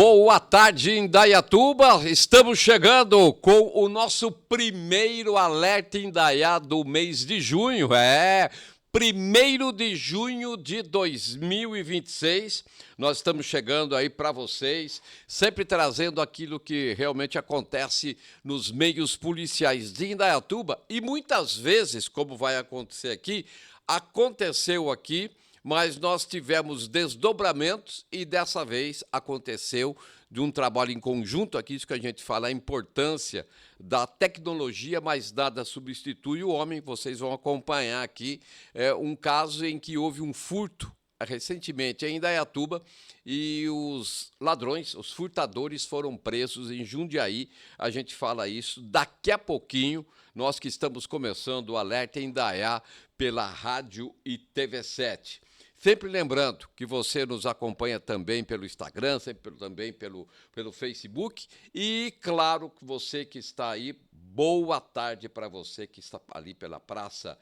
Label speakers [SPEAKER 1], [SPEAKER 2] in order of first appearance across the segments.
[SPEAKER 1] Boa tarde, Indaiatuba. Estamos chegando com o nosso primeiro Alerta Indaiá do mês de junho. 1º de junho de 2026. Nós estamos chegando aí para vocês, sempre trazendo aquilo que realmente acontece nos meios policiais de Indaiatuba. E muitas vezes, como vai acontecer aqui, aconteceu aqui, mas nós tivemos desdobramentos e dessa vez aconteceu de um trabalho em conjunto, aqui isso que a gente fala, a importância da tecnologia, mas nada substitui o homem. Vocês vão acompanhar aqui um caso em que houve um furto recentemente em Indaiatuba e os ladrões, os furtadores foram presos em Jundiaí. A gente fala isso daqui a pouquinho, nós que estamos começando o Alerta Indaiá pela Rádio e TV7. Sempre lembrando que você nos acompanha também pelo Instagram, também pelo Facebook. E, claro, que você que está aí, boa tarde para você que está ali pela praça,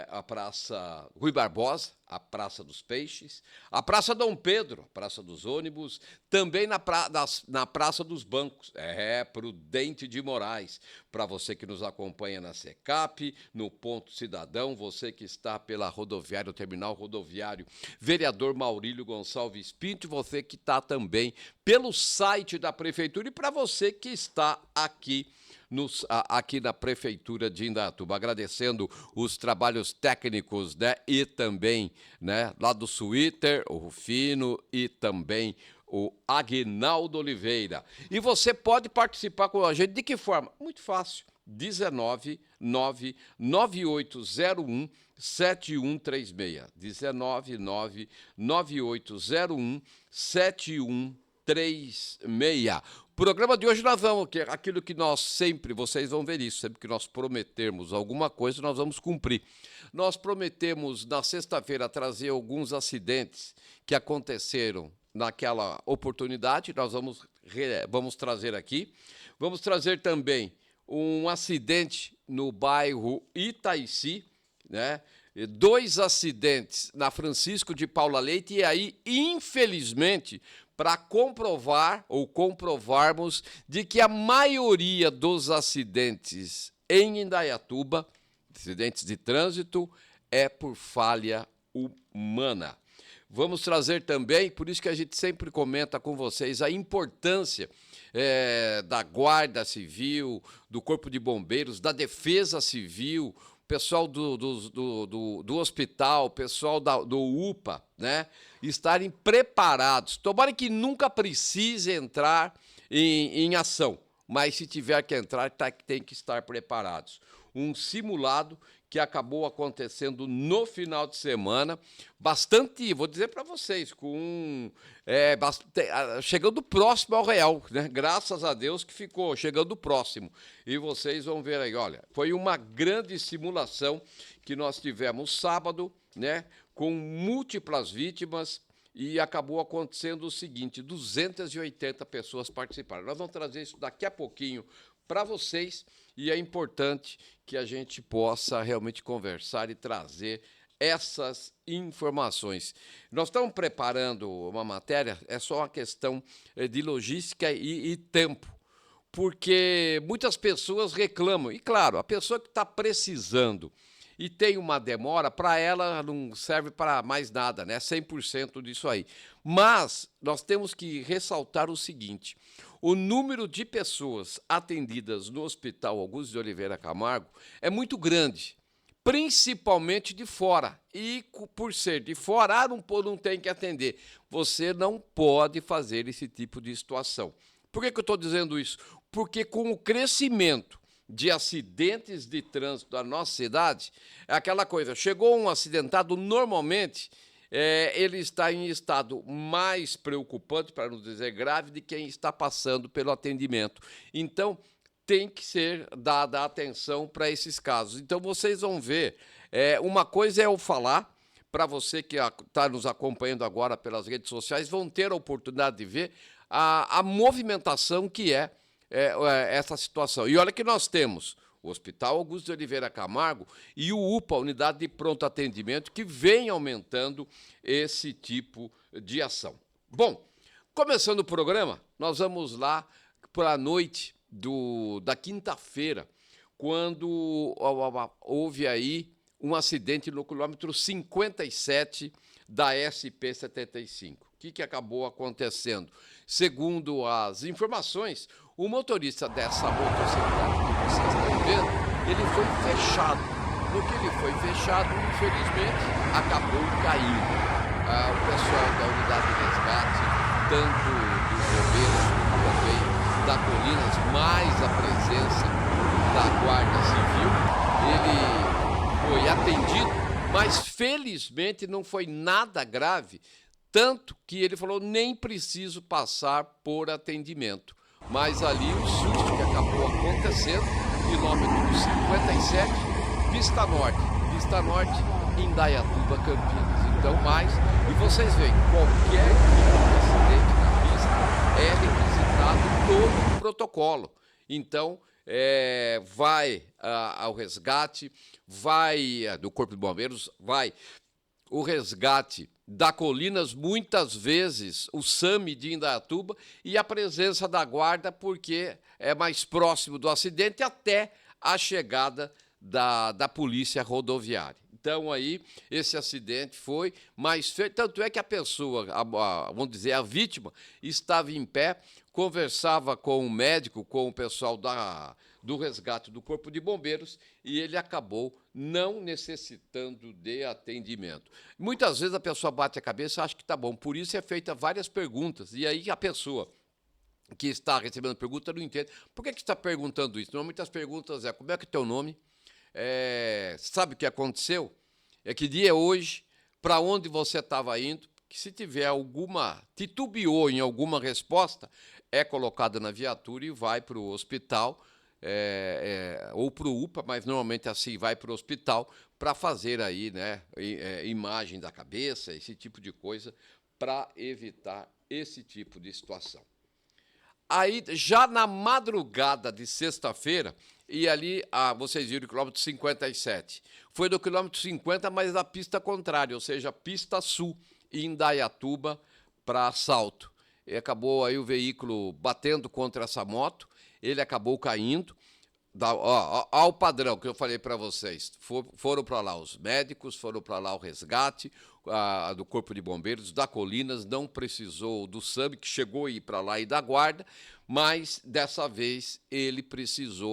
[SPEAKER 1] a Praça Rui Barbosa, a Praça dos Peixes, a Praça Dom Pedro, a Praça dos Ônibus, também na Praça dos Bancos, Prudente de Moraes, para você que nos acompanha na Secap, no Ponto Cidadão, você que está pela rodoviária, o terminal rodoviário Vereador Maurílio Gonçalves Pinto, você que está também pelo site da Prefeitura e para você que está aqui aqui na Prefeitura de Indaiatuba, agradecendo os trabalhos técnicos, né, e também, né, lá do Twitter, o Rufino e também o Aguinaldo Oliveira. E você pode participar com a gente de que forma? Muito fácil. 19998017136. 19998017136. O programa de hoje nós vamos, que aquilo que nós sempre, vocês vão ver isso, sempre que nós prometermos alguma coisa, nós vamos cumprir. Nós prometemos na sexta-feira trazer alguns acidentes que aconteceram naquela oportunidade, nós vamos trazer aqui. Vamos trazer também um acidente no bairro Itaici, né? 2 acidentes na Francisco de Paula Leite, e aí, infelizmente, para comprovar ou comprovarmos de que a maioria dos acidentes em Indaiatuba, acidentes de trânsito, é por falha humana. Vamos trazer também, por isso que a gente sempre comenta com vocês, a importância da Guarda Civil, do Corpo de Bombeiros, da Defesa Civil, pessoal do hospital, pessoal do UPA, né, estarem preparados. Tomara que nunca precise entrar em ação, mas se tiver que entrar, tem que estar preparados. Um simulado que acabou acontecendo no final de semana, bastante, vou dizer para vocês, chegando próximo ao real, né? Graças a Deus que ficou chegando próximo. E vocês vão ver aí, olha, foi uma grande simulação que nós tivemos sábado, né? Com múltiplas vítimas, e acabou acontecendo o seguinte: 280 pessoas participaram. Nós vamos trazer isso daqui a pouquinho para vocês, e é importante que a gente possa realmente conversar e trazer essas informações. Nós estamos preparando uma matéria, é só uma questão de logística e tempo, porque muitas pessoas reclamam, e claro, a pessoa que está precisando e tem uma demora, para ela não serve para mais nada, né? 100% disso aí. Mas nós temos que ressaltar o seguinte: o número de pessoas atendidas no Hospital Augusto de Oliveira Camargo é muito grande, principalmente de fora. E por ser de fora, não tem que atender. Você não pode fazer esse tipo de situação. Por que eu estou dizendo isso? Porque com o crescimento de acidentes de trânsito da nossa cidade, é aquela coisa, chegou um acidentado, normalmente ele está em estado mais preocupante, para não dizer grave, de quem está passando pelo atendimento. Então, tem que ser dada atenção para esses casos. Então, vocês vão ver, uma coisa é eu falar, para você que está nos acompanhando agora pelas redes sociais, vão ter a oportunidade de ver a movimentação que é essa situação. E olha que nós temos o Hospital Augusto de Oliveira Camargo e o UPA, Unidade de Pronto Atendimento, que vem aumentando esse tipo de ação. Bom, Começando o programa, nós vamos lá para a noite da quinta-feira, quando houve aí um acidente no quilômetro 57 da SP-75. O que acabou acontecendo? Segundo as informações, o motorista dessa motocicleta que vocês estão vendo, ele foi fechado. No que ele foi fechado, infelizmente, acabou caindo. O pessoal da unidade de resgate, tanto dos bombeiros como também da Colinas, mais a presença da Guarda Civil, ele foi atendido, mas felizmente não foi nada grave, tanto que ele falou, nem preciso passar por atendimento. Mas ali o susto que acabou acontecendo, quilômetro 57, Pista Norte, Indaiatuba, Campinas. Então, e vocês veem, qualquer tipo de acidente na pista é requisitado todo o protocolo. Então, vai ao resgate, vai do Corpo de Bombeiros, vai o resgate da Colinas, muitas vezes o SAMI de Indaiatuba e a presença da guarda, porque é mais próximo do acidente até a chegada da polícia rodoviária. Então, aí, esse acidente foi mais feio. Tanto é que a pessoa, vamos dizer, a vítima, estava em pé, conversava com o médico, com o pessoal do resgate do Corpo de Bombeiros, e ele acabou não necessitando de atendimento. Muitas vezes a pessoa bate a cabeça e acha que está bom. Por isso é feita várias perguntas. E aí a pessoa que está recebendo pergunta não entende. Por que você está perguntando isso? Normalmente as perguntas como é que é o teu nome? Sabe o que aconteceu? Que dia é hoje? Para onde você estava indo? Que se tiver titubeou em alguma resposta, é colocada na viatura e vai para o hospital, ou para o UPA, mas normalmente assim vai para o hospital para fazer aí, né, imagem da cabeça, esse tipo de coisa, para evitar esse tipo de situação. Aí, já na madrugada de sexta-feira, e ali, vocês viram o quilômetro 57. Foi do quilômetro 50, mas da pista contrária, ou seja, pista sul, Indaiatuba para Salto. E acabou aí o veículo batendo contra essa moto, ele acabou caindo. Ao padrão que eu falei para vocês, foram para lá os médicos, foram para lá o resgate do Corpo de Bombeiros, da Colinas, não precisou do SAMI, que chegou a ir para lá, e da Guarda, mas dessa vez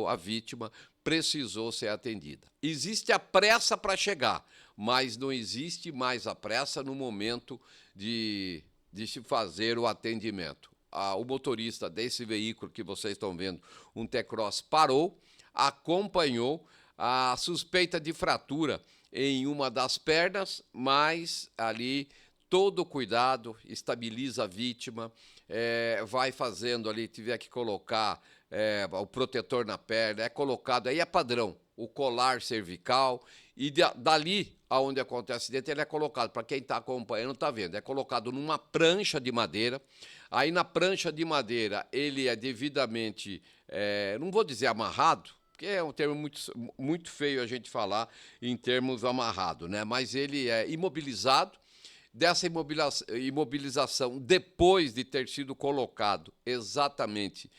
[SPEAKER 1] a vítima precisou ser atendida. Existe a pressa para chegar, mas não existe mais a pressa no momento de se fazer o atendimento. O motorista desse veículo que vocês estão vendo, um T-Cross, parou, acompanhou a suspeita de fratura em uma das pernas, mas ali todo cuidado, estabiliza a vítima, vai fazendo ali, tiver que colocar o protetor na perna, é colocado, aí é padrão, o colar cervical, e dali aonde acontece o acidente, ele é colocado, para quem está acompanhando, está vendo, é colocado numa prancha de madeira. Aí na prancha de madeira ele é devidamente, não vou dizer amarrado, porque é um termo muito feio a gente falar em termos amarrado, né? Mas ele é imobilizado. Dessa imobilização, depois de ter sido colocado exatamente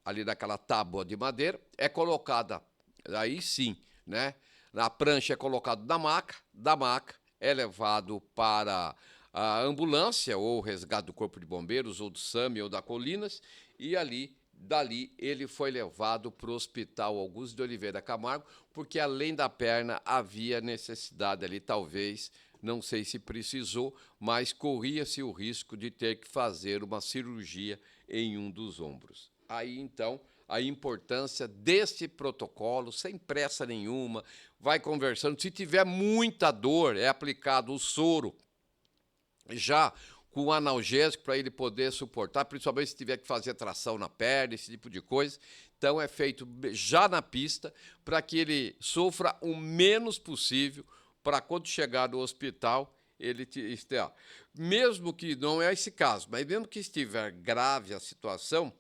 [SPEAKER 1] ali naquela tábua de madeira, é colocada, aí sim, né? Na prancha é colocado da maca é levado para a ambulância, ou resgate do Corpo de Bombeiros, ou do SAMI, ou da Colinas, e dali ele foi levado para o Hospital Augusto de Oliveira Camargo, porque além da perna havia necessidade ali, talvez, não sei se precisou, mas corria-se o risco de ter que fazer uma cirurgia em um dos ombros. Aí, então, a importância desse protocolo, sem pressa nenhuma, vai conversando. Se tiver muita dor, é aplicado o soro já com analgésico para ele poder suportar, principalmente se tiver que fazer tração na perna, esse tipo de coisa. Então, é feito já na pista para que ele sofra o menos possível, para quando chegar no hospital, ele esteja. Mesmo que não é esse caso, mas mesmo que estiver grave a situação,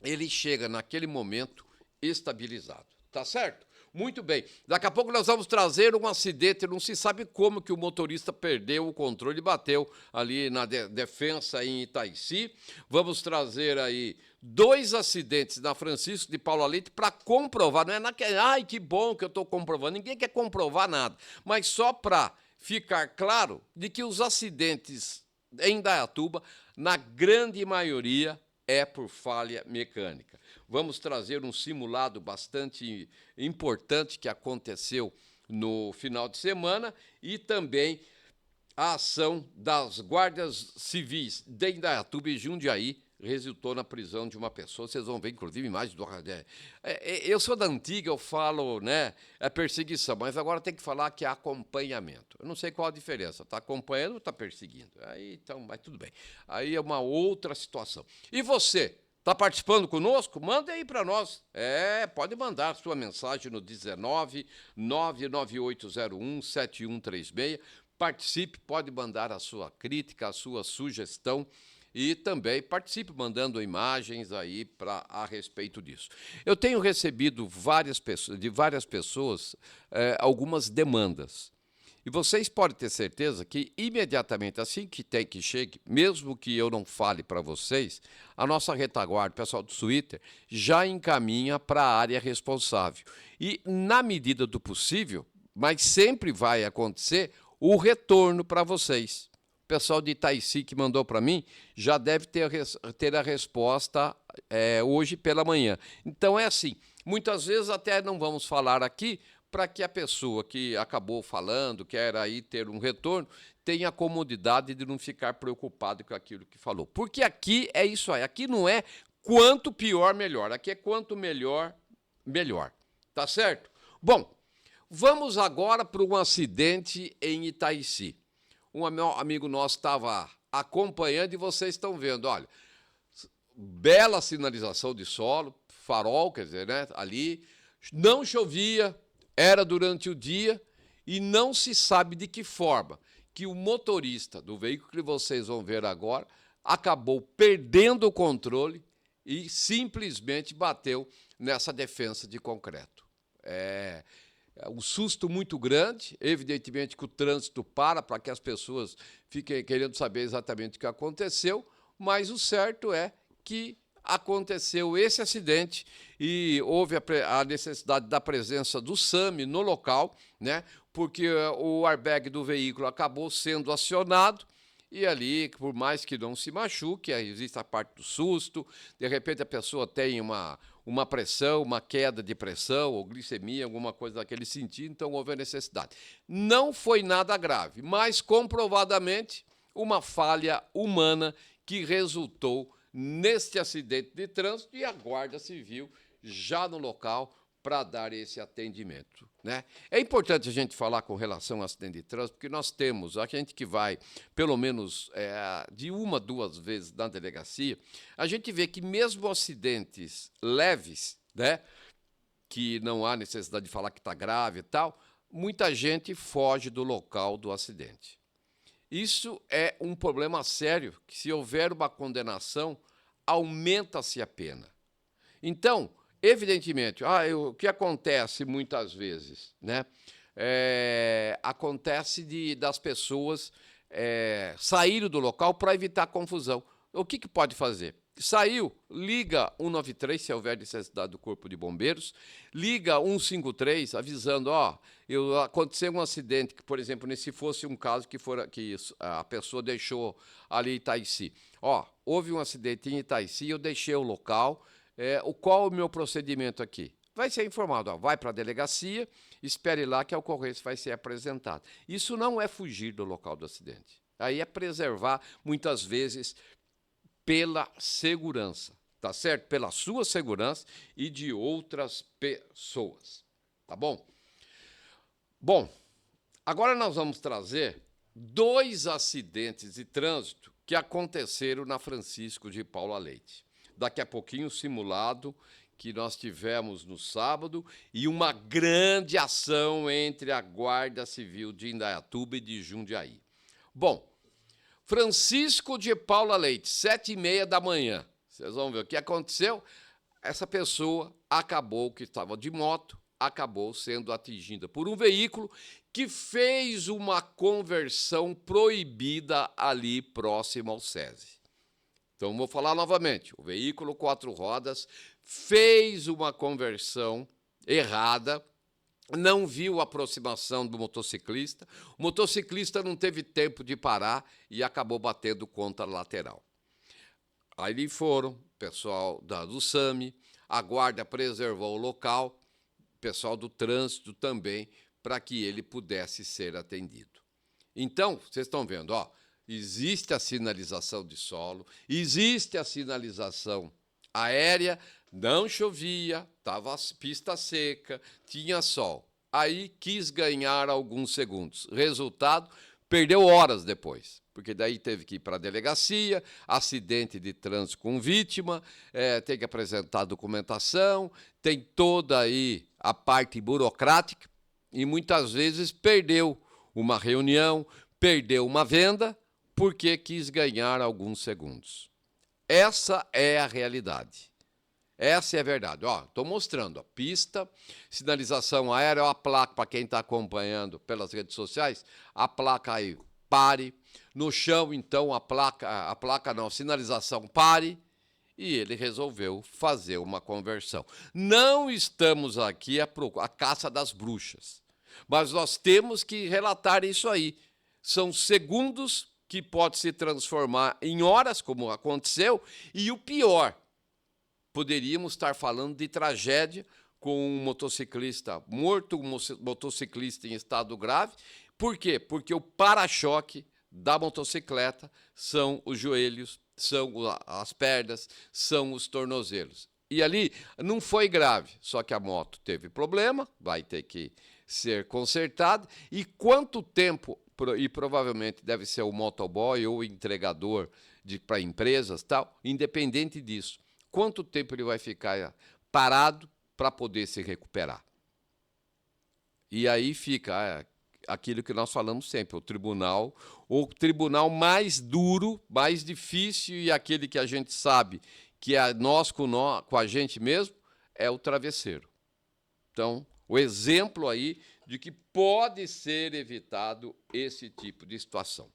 [SPEAKER 1] ele chega naquele momento estabilizado, tá certo? Muito bem. Daqui a pouco nós vamos trazer um acidente, não se sabe como que o motorista perdeu o controle e bateu ali na defensa em Itaici. Vamos trazer aí 2 acidentes na Francisco de Paula Leite para comprovar, não é naquele, ai, que bom que eu estou comprovando, ninguém quer comprovar nada, mas só para ficar claro de que os acidentes em Indaiatuba, na grande maioria, é por falha mecânica. Vamos trazer um simulado bastante importante que aconteceu no final de semana e também a ação das guardas civis de Indaiatuba e Jundiaí resultou na prisão de uma pessoa. Vocês vão ver, inclusive, imagens do... Eu sou da antiga, eu falo, né, é perseguição, mas agora tem que falar que é acompanhamento. Eu não sei qual a diferença, está acompanhando ou está perseguindo? Aí, então, mas tudo bem. Aí é uma outra situação. E você, está participando conosco? Manda aí para nós. Pode mandar sua mensagem no 19 99801 7136. Participe, pode mandar a sua crítica, a sua sugestão e também participe mandando imagens aí a respeito disso. Eu tenho recebido de várias pessoas algumas demandas. E vocês podem ter certeza que imediatamente assim que chegue, mesmo que eu não fale para vocês, a nossa retaguarda, o pessoal do Twitter, já encaminha para a área responsável. E na medida do possível, mas sempre vai acontecer, o retorno para vocês. O pessoal de Itaici que mandou para mim já deve ter a resposta hoje pela manhã. Então é assim, muitas vezes até não vamos falar aqui para que a pessoa que acabou falando, quer aí ter um retorno, tenha a comodidade de não ficar preocupado com aquilo que falou. Porque aqui é isso aí, aqui não é quanto pior, melhor. Aqui é quanto melhor, melhor. Tá certo? Bom, vamos agora para um acidente em Itaici. Um amigo nosso estava acompanhando e vocês estão vendo, olha, bela sinalização de solo, farol, quer dizer, né, ali, não chovia, era durante o dia e não se sabe de que forma que o motorista do veículo que vocês vão ver agora acabou perdendo o controle e simplesmente bateu nessa defensa de concreto. É um susto muito grande, evidentemente que o trânsito para que as pessoas fiquem querendo saber exatamente o que aconteceu, mas o certo é que aconteceu esse acidente e houve a necessidade da presença do SAMI no local, né, porque o airbag do veículo acabou sendo acionado e ali, por mais que não se machuque, existe a parte do susto, de repente a pessoa tem uma pressão, uma queda de pressão ou glicemia, alguma coisa daquele sentido, então houve a necessidade. Não foi nada grave, mas comprovadamente uma falha humana que resultou neste acidente de trânsito e a Guarda Civil já no local para dar esse atendimento, né? É importante a gente falar com relação ao acidente de trânsito, porque nós temos, a gente que vai pelo menos de 1, 2 vezes na delegacia, a gente vê que mesmo acidentes leves, né, que não há necessidade de falar que está grave e tal, muita gente foge do local do acidente. Isso é um problema sério, que se houver uma condenação, aumenta-se a pena. Então, evidentemente, o que acontece muitas vezes, né? Acontece das pessoas saírem do local para evitar confusão. O que pode fazer? Saiu, liga 193, se houver necessidade do Corpo de Bombeiros, liga 153, avisando, aconteceu um acidente, que, por exemplo, se fosse um caso que a pessoa deixou ali em Itaici. Houve um acidente em Itaici, eu deixei o local, qual o meu procedimento aqui? Vai ser informado, vai para a delegacia, espere lá que a ocorrência vai ser apresentada. Isso não é fugir do local do acidente. Aí é preservar, muitas vezes, pela segurança, tá certo? Pela sua segurança e de outras pessoas, tá bom? Bom, agora nós vamos trazer 2 acidentes de trânsito que aconteceram na Francisco de Paula Leite. Daqui a pouquinho o simulado que nós tivemos no sábado e uma grande ação entre a Guarda Civil de Indaiatuba e de Jundiaí. Bom, Francisco de Paula Leite, 7h30 da manhã. Vocês vão ver o que aconteceu. Essa pessoa acabou que estava de moto, acabou sendo atingida por um veículo que fez uma conversão proibida ali próximo ao SESI. Então, vou falar novamente. O veículo 4 rodas fez uma conversão errada, não viu a aproximação do motociclista, o motociclista não teve tempo de parar e acabou batendo contra a lateral. Aí foram, pessoal do SAMI, a guarda preservou o local, pessoal do trânsito também, para que ele pudesse ser atendido. Então, vocês estão vendo, ó, existe a sinalização de solo, existe a sinalização aérea, não chovia, estava a pista seca, tinha sol. Aí quis ganhar alguns segundos. Resultado, perdeu horas depois, porque daí teve que ir para a delegacia, acidente de trânsito com vítima, tem que apresentar documentação, tem toda aí a parte burocrática e muitas vezes perdeu uma reunião, perdeu uma venda, porque quis ganhar alguns segundos. Essa é a realidade. Essa é a verdade. Estou mostrando a pista, sinalização aérea, a placa, para quem está acompanhando pelas redes sociais, a placa aí, pare. No chão, então, a sinalização pare. E ele resolveu fazer uma conversão. Não estamos aqui a caça das bruxas, mas nós temos que relatar isso aí. São segundos que pode se transformar em horas, como aconteceu, e o pior, poderíamos estar falando de tragédia com um motociclista morto, um motociclista em estado grave. Por quê? Porque o para-choque da motocicleta são os joelhos, são as pernas, são os tornozelos. E ali não foi grave, só que a moto teve problema, vai ter que ser consertada. E quanto tempo, e provavelmente deve ser o motoboy ou o entregador para empresas, tal, independente disso, quanto tempo ele vai ficar parado para poder se recuperar? E aí fica aquilo que nós falamos sempre, o tribunal mais duro, mais difícil e aquele que a gente sabe que é nós com a gente mesmo, é o travesseiro. Então, o exemplo aí de que pode ser evitado esse tipo de situação.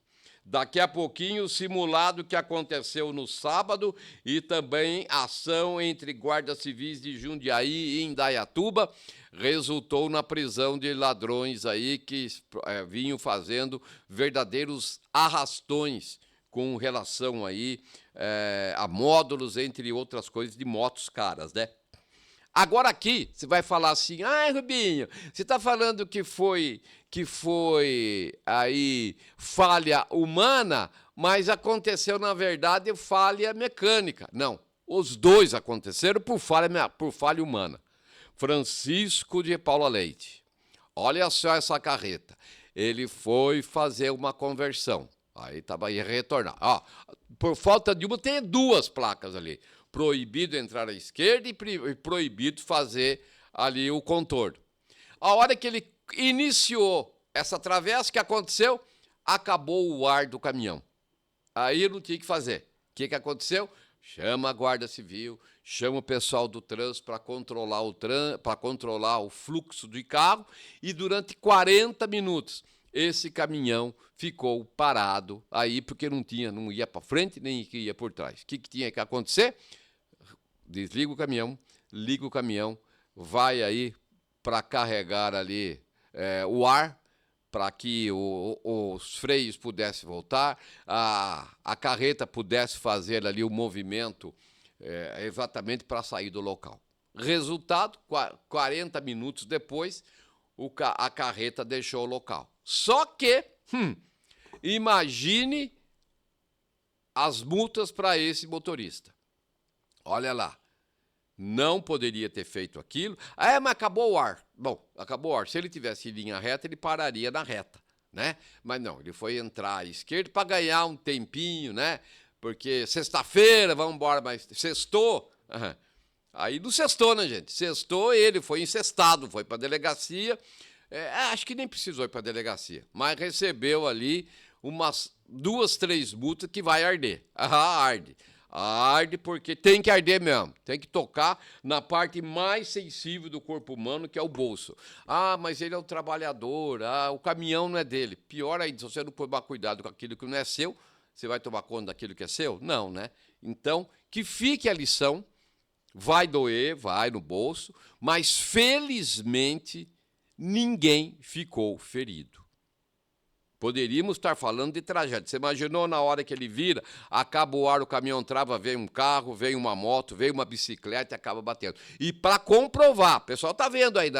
[SPEAKER 1] Daqui a pouquinho, o simulado que aconteceu no sábado e também ação entre guardas civis de Jundiaí e Indaiatuba resultou na prisão de ladrões aí que vinham fazendo verdadeiros arrastões com relação aí a módulos, entre outras coisas, de motos caras, né? Agora aqui, você vai falar assim, Rubinho, você está falando que foi aí falha humana, mas aconteceu, na verdade, falha mecânica. Não, os dois aconteceram por falha humana. Francisco de Paula Leite, olha só essa carreta. Ele foi fazer uma conversão, aí ia retornar. Por falta de uma, tem duas placas ali. Proibido entrar à esquerda e proibido fazer ali o contorno. A hora que ele iniciou essa travessa, o que aconteceu? Acabou o ar do caminhão. Aí não tinha que fazer. O que aconteceu? Chama a Guarda Civil, chama o pessoal do trânsito para controlar o fluxo de carro e durante 40 minutos esse caminhão ficou parado aí porque não ia para frente nem ia por trás. O que tinha que acontecer? Desliga o caminhão, liga o caminhão, vai aí para carregar ali o ar, para que os freios pudessem voltar, a carreta pudesse fazer ali o movimento exatamente para sair do local. Resultado, 40 minutos depois, a carreta deixou o local. Só que, imagine as multas para esse motorista. Olha lá, não poderia ter feito aquilo. Mas acabou o ar. Bom, acabou o ar. Se ele tivesse em linha reta, ele pararia na reta, né? Mas não, ele foi entrar à esquerda para ganhar um tempinho, né? Porque sexta-feira, vamos embora, mas sextou. Aí não sextou, né, gente? Sextou, ele foi incestado, foi para a delegacia. Acho que nem precisou ir para a delegacia, mas recebeu ali umas 2, 3 multas que vai arder. Arde. Arde porque tem que arder mesmo. Tem que tocar na parte mais sensível do corpo humano, que é o bolso. Ah, mas ele é o trabalhador. Ah, o caminhão não é dele. Pior ainda, se você não tomar cuidado com aquilo que não é seu, você vai tomar conta daquilo que é seu? Não, né? Então, que fique a lição. Vai doer, vai no bolso, mas felizmente ninguém ficou ferido. Poderíamos estar falando de tragédia. Você imaginou na hora que ele vira, acaba o ar, o caminhão trava, vem um carro, vem uma moto, vem uma bicicleta e acaba batendo. E para comprovar, o pessoal está vendo aí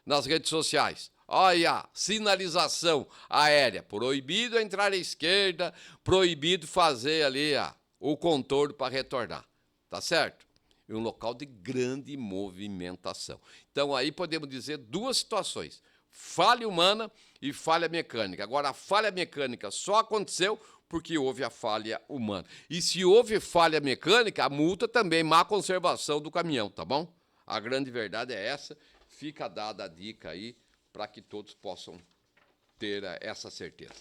[SPEAKER 1] nas redes sociais, olha, sinalização aérea, proibido entrar à esquerda, proibido fazer ali o contorno para retornar, tá certo? Em um local de grande movimentação. Então aí podemos dizer duas situações, falha humana e falha mecânica. Agora, a falha mecânica só aconteceu porque houve a falha humana. E se houve falha mecânica, a multa também, má conservação do caminhão, tá bom? A grande verdade é essa. Fica dada a dica aí para que todos possam ter essa certeza.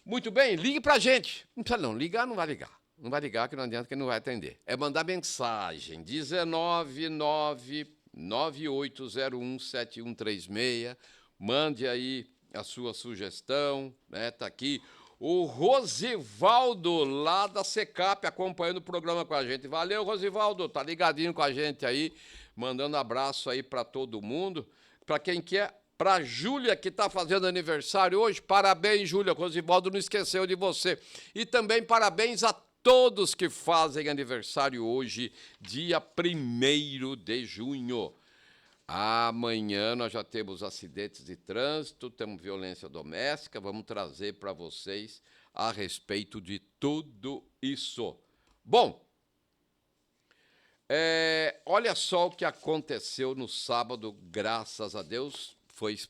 [SPEAKER 1] Muito bem, ligue para a gente. Não precisa não, ligar não vai ligar. Não vai ligar que não adianta que não vai atender. É mandar mensagem, 19998017136. Mande aí a sua sugestão, né? Tá aqui o Rosivaldo, lá da Secap, acompanhando o programa com a gente. Valeu, Rosivaldo, tá ligadinho com a gente aí, mandando abraço aí para todo mundo. Para quem quer, para a Júlia, que está fazendo aniversário hoje, parabéns, Júlia. Rosivaldo não esqueceu de você. E também parabéns a todos que fazem aniversário hoje, dia 1º de junho. Amanhã nós já temos acidentes de trânsito, temos violência doméstica, vamos trazer para vocês a respeito de tudo isso. Bom, olha só o que aconteceu no sábado, graças a Deus.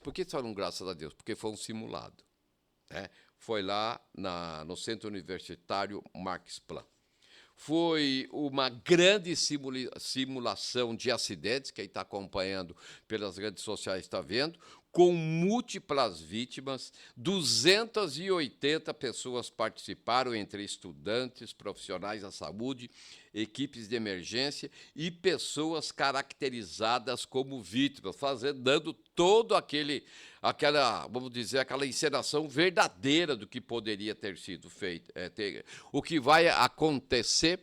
[SPEAKER 1] Por que falam graças a Deus? Porque foi um simulado, né? Foi lá no Centro Universitário Marques Plan. Foi uma grande simulação de acidentes, quem está acompanhando pelas redes sociais está vendo, com múltiplas vítimas, 280 pessoas participaram, entre estudantes, profissionais da saúde, equipes de emergência e pessoas caracterizadas como vítimas, dando todo vamos dizer, aquela encenação verdadeira do que poderia ter sido feito. O que vai acontecer,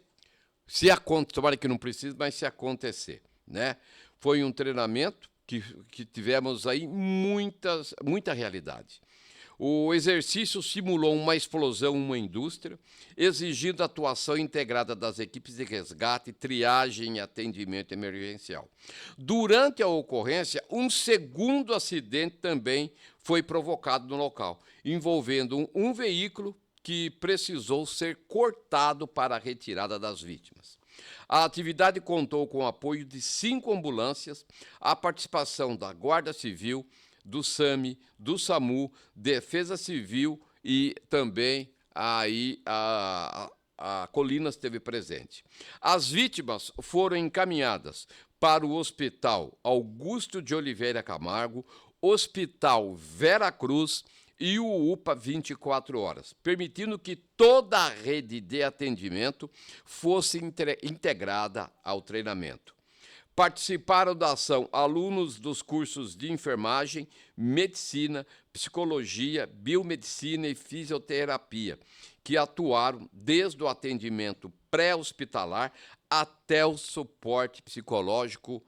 [SPEAKER 1] tomara que não precise, mas se acontecer, né? Foi um treinamento que tivemos aí muita realidade. O exercício simulou uma explosão em uma indústria, exigindo a atuação integrada das equipes de resgate, triagem e atendimento emergencial. Durante a ocorrência, um segundo acidente também foi provocado no local, envolvendo um veículo que precisou ser cortado para a retirada das vítimas. A atividade contou com o apoio de 5 ambulâncias, a participação da Guarda Civil, do SAMI, do SAMU, Defesa Civil e também aí a Colinas esteve presente. As vítimas foram encaminhadas para o Hospital Augusto de Oliveira Camargo, Hospital Vera Cruz e o UPA 24 horas, permitindo que toda a rede de atendimento fosse integrada ao treinamento. Participaram da ação alunos dos cursos de enfermagem, medicina, psicologia, biomedicina e fisioterapia, que atuaram desde o atendimento pré-hospitalar até o suporte psicológico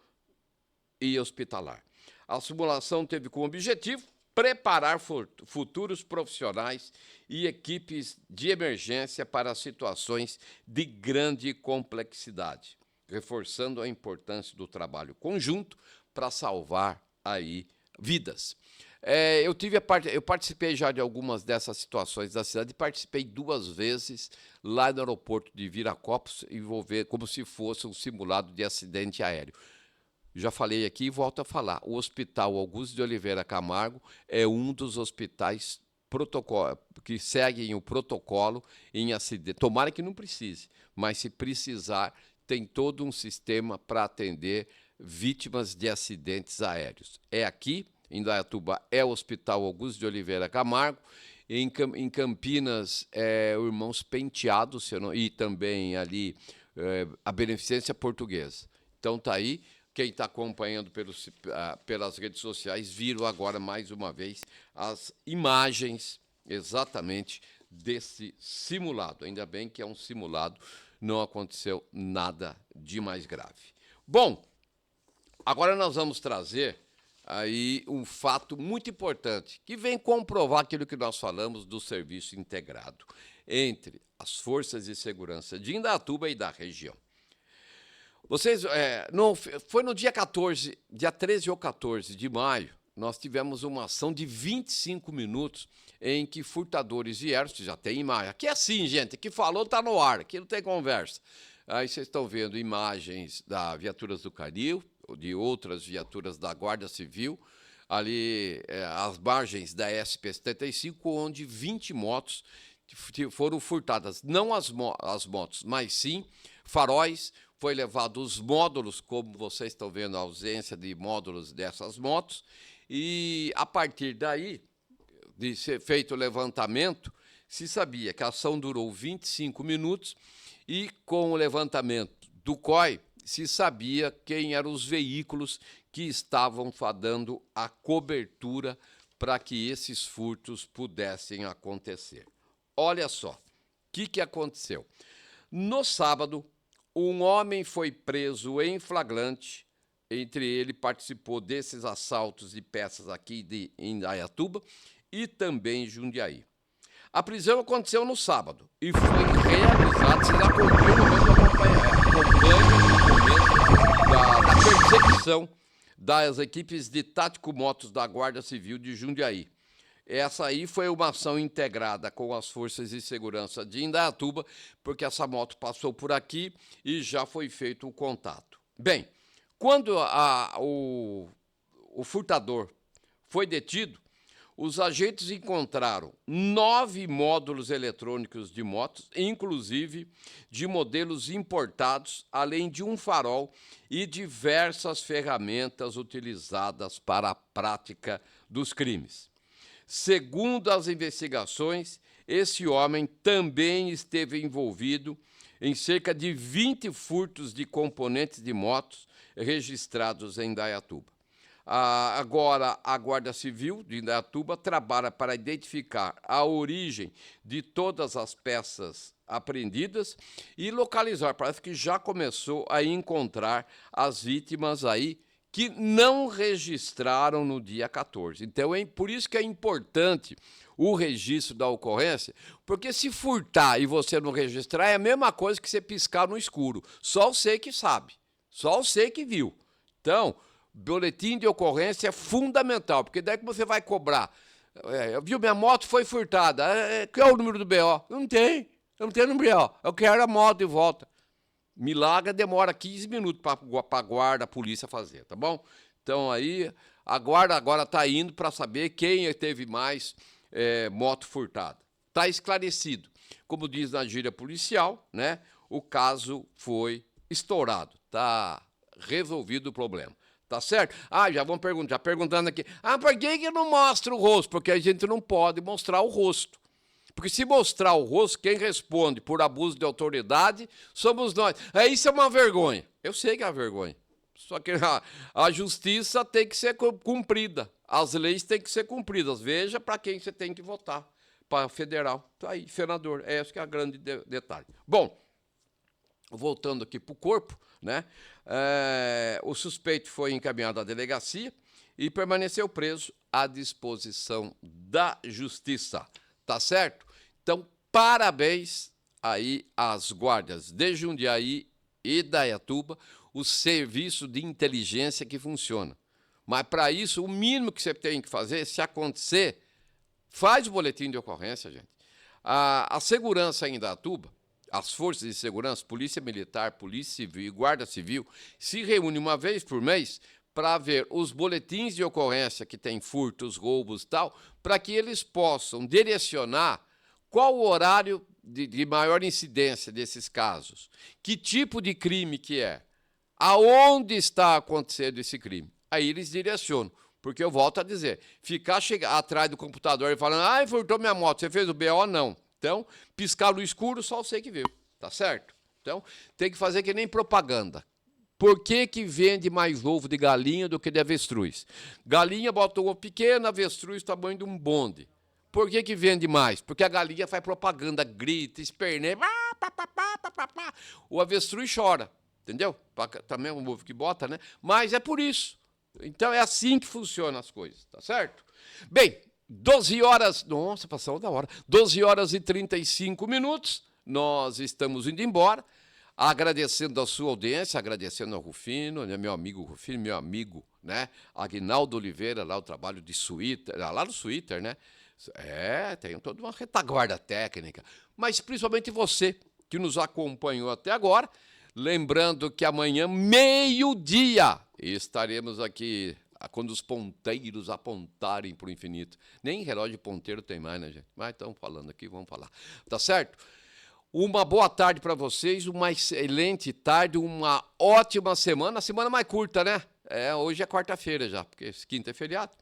[SPEAKER 1] e hospitalar. A simulação teve como objetivo preparar futuros profissionais e equipes de emergência para situações de grande complexidade, reforçando a importância do trabalho conjunto para salvar aí vidas. Eu participei já de algumas dessas situações da cidade, participei 2 vezes lá no aeroporto de Viracopos, como se fosse um simulado de acidente aéreo. Já falei aqui e volto a falar. O Hospital Augusto de Oliveira Camargo é um dos hospitais que seguem o protocolo em acidente. Tomara que não precise, mas se precisar, tem todo um sistema para atender vítimas de acidentes aéreos. É aqui, em Indaiatuba, é o Hospital Augusto de Oliveira Camargo, Em Campinas, o Irmãos Penteado, e também ali a Beneficência Portuguesa. Então tá aí, quem está acompanhando pelas redes sociais, viram agora mais uma vez as imagens exatamente desse simulado. Ainda bem que é um simulado, não aconteceu nada de mais grave. Bom, agora nós vamos trazer aí um fato muito importante, que vem comprovar aquilo que nós falamos do serviço integrado entre as forças de segurança de Indaiatuba e da região. Vocês, foi no dia 13 ou 14 de maio, nós tivemos uma ação de 25 minutos em que furtadores vieram, já tem imagem. Aqui é assim, gente, que falou está no ar, aqui não tem conversa. Aí vocês estão vendo imagens das viaturas do Canil, de outras viaturas da Guarda Civil, ali às margens da SP-75, onde 20 motos foram furtadas. Não as motos, mas sim faróis. Foi levado os módulos, como vocês estão vendo, a ausência de módulos dessas motos. E, a partir daí, de ser feito o levantamento, se sabia que a ação durou 25 minutos e, com o levantamento do COI, se sabia quem eram os veículos que estavam dando a cobertura para que esses furtos pudessem acontecer. Olha só, o que aconteceu? No sábado, um homem foi preso em flagrante, entre ele participou desses assaltos de peças aqui de Indaiatuba e também Jundiaí. A prisão aconteceu no sábado e foi realizada, vocês acompanham o momento da perseguição das equipes de tático motos da Guarda Civil de Jundiaí. Essa aí foi uma ação integrada com as forças de segurança de Indaiatuba, porque essa moto passou por aqui e já foi feito o contato. Bem, quando o furtador foi detido, os agentes encontraram 9 módulos eletrônicos de motos, inclusive de modelos importados, além de um farol e diversas ferramentas utilizadas para a prática dos crimes. Segundo as investigações, esse homem também esteve envolvido em cerca de 20 furtos de componentes de motos registrados em Indaiatuba. Agora, a Guarda Civil de Indaiatuba trabalha para identificar a origem de todas as peças apreendidas e localizar. Parece que já começou a encontrar as vítimas aí que não registraram no dia 14. Então, por isso que é importante o registro da ocorrência, porque se furtar e você não registrar, é a mesma coisa que você piscar no escuro. Só você que sabe, só você que viu. Então, boletim de ocorrência é fundamental, porque daí que você vai cobrar. Viu, minha moto foi furtada. Qual é o número do BO? Não tem, eu não tenho número do BO. Eu quero a moto de volta. Milagre demora 15 minutos para a guarda, a polícia fazer, tá bom? Então aí a guarda agora está indo para saber quem teve mais moto furtada. Está esclarecido. Como diz na gíria policial, né? O caso foi estourado. Está resolvido o problema. Tá certo? Já vão perguntando aqui. Por que não mostra o rosto? Porque a gente não pode mostrar o rosto. Porque se mostrar o rosto, quem responde por abuso de autoridade somos nós. Isso é uma vergonha. Eu sei que é uma vergonha. Só que a justiça tem que ser cumprida. As leis têm que ser cumpridas. Veja para quem você tem que votar. Para federal. Tá aí, senador. Esse que é o grande detalhe. Bom, voltando aqui para o corpo, né? O suspeito foi encaminhado à delegacia e permaneceu preso à disposição da justiça. Tá certo? Então, parabéns aí às guardas de Jundiaí e Indaiatuba, o serviço de inteligência que funciona. Mas, para isso, o mínimo que você tem que fazer, se acontecer, faz o boletim de ocorrência, gente. A segurança em Indaiatuba, as forças de segurança, Polícia Militar, Polícia Civil e Guarda Civil, se reúnem uma vez por mês para ver os boletins de ocorrência que tem furtos, roubos e tal, para que eles possam direcionar qual o horário de maior incidência desses casos, que tipo de crime que é, aonde está acontecendo esse crime. Aí eles direcionam. Porque eu volto a dizer, ficar atrás do computador e falando, furtou minha moto, você fez o BO? Não. Então, piscar no escuro, só você que viu, tá certo? Então, tem que fazer que nem propaganda. Por que que vende mais ovo de galinha do que de avestruz? Galinha bota um ovo pequeno, avestruz tamanho de um bonde. Por que que vende mais? Porque a galinha faz propaganda, grita, esperneia, o avestruz chora, entendeu? Também é um ovo que bota, né? Mas é por isso. Então é assim que funcionam as coisas, tá certo? Bem, 12 horas, nossa, passou da hora, 12 horas e 35 minutos, nós estamos indo embora, agradecendo a sua audiência, agradecendo ao Rufino, né, meu amigo Rufino, meu amigo, né, Aguinaldo Oliveira, lá o trabalho de Twitter, lá no Twitter, né? Tem toda uma retaguarda técnica, mas principalmente você que nos acompanhou até agora, lembrando que amanhã, meio-dia, estaremos aqui quando os ponteiros apontarem para o infinito. Nem relógio ponteiro tem mais, né, gente? Mas estamos falando aqui, vamos falar. Tá certo? Uma boa tarde para vocês, uma excelente tarde, uma ótima semana. A semana mais curta, né? Hoje é quarta-feira já, porque quinta é feriado.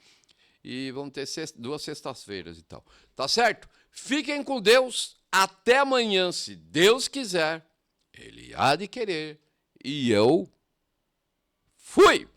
[SPEAKER 1] E vamos ter 2 sextas-feiras e tal. Tá certo? Fiquem com Deus. Até amanhã, se Deus quiser. Ele há de querer. E eu fui!